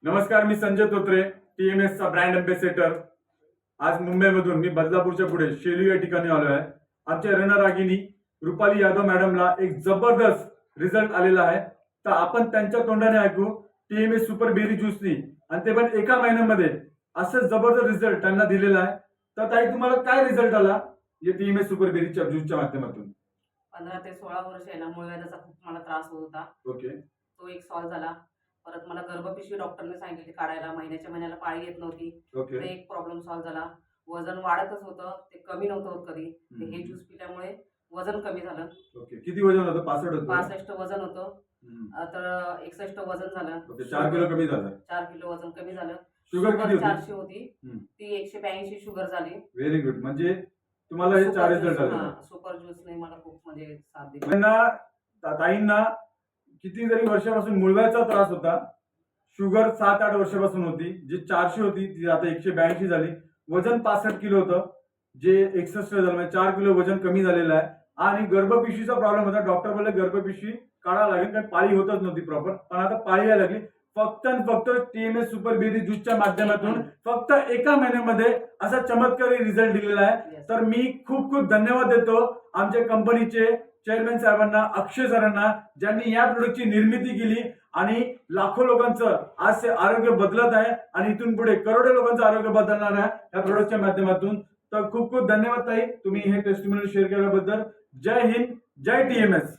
नमस्कार, मी संजय तोत्रे, टीएमएस चा brand ambassador. आज मुंबईमधून मी बदलापूरच्या पुढे शेलू या ठिकाणी आलो आहे। आमच्या रणरागिनी रुपाली यादव मॅडमला एक जबरदस्त रिझल्ट आलेला आहे, तर आपण त्यांच्या तोंडाने ऐकू टीएमएस सुपर बेरी ज्यूसनी, आणि ते पण एका महिन्यामध्ये असं जबरदस्त रिझल्ट त्यांना दिलेला आहे। तर ताई, तुम्हाला काय रिझल्ट आला या टीएमएस सुपर बेरीच्या ज्यूसच्या माध्यमातून? 15 ते 16 वर्ष आहे ना, मूळव्याधाचा खूप मला त्रास होत होता. ओके तो एक सॉल्व्ह झाला. परत मला गर्भपिशवी डॉक्टरने सांगितली काढायला. महिन्याला पाळी येत नव्हती. ओके ते एक प्रॉब्लेम सॉल्व्ह झाला. वजन वाढतच होतं, ते कमी नव्हतं होत कधी. ते हे ज्यूस पिल्यामुळे वजन कमी झालं. ओके किती वजन होतं? 65 होतं? 65 वजन होतं. तर 61 वजन झालं. ओके, 4 किलो कमी झालं. 4 किलो वजन कमी झालं. शुगर किती होती? 400 होती, ती 182 शुगर झाली. व्हेरी गुड, म्हणजे तुम्हाला हे 4 रिझल्ट आले। सुपर ज्यूसने मला खूप म्हणजे साथ दिली. त्यांना ताईंना किती जरी वर्षापासून मुळव्याचा त्रास होता, शुगर 7-8 वर्षापासून होती, जी 400 होती ती आता 182 झाली, वजन 65 किलो होतं जे 61 झालं, म्हणजे 4 किलो वजन कमी झालेलं आहे। आणि गर्भपिशवीचा प्रॉब्लेम होता, डॉक्टर बोलले गर्भपिशवी काढावं लागेल, कारण पाळी होतच नव्हती प्रॉपर, पण आता पाळी यायला लागली। फक्त आणि फक्त टीएमएस सुपर बेरी ज्यूसच्या माध्यमातून फक्त एका महिन्यामध्ये असा चमत्कारी रिझल्ट दिलेला आहे। तर मी खूप खूप धन्यवाद देतो आमच्या कंपनीचे चेअरमॅन साहेबांना, अक्षय सरांना, ज्यांनी या प्रोडक्टची निर्मिती केली आणि लाखो लोकांचं आज आरोग्य बदलत आहे, आणि इथून पुढे करोडो लोकांचं आरोग्य बदलणार आहे या प्रोडक्टच्या माध्यमातून। तर खूप खूप धन्यवाद ताई, तुम्ही हे टेस्टिमोनियल शेअर केल्याबद्दल। जय हिंद, जय टीएमएस।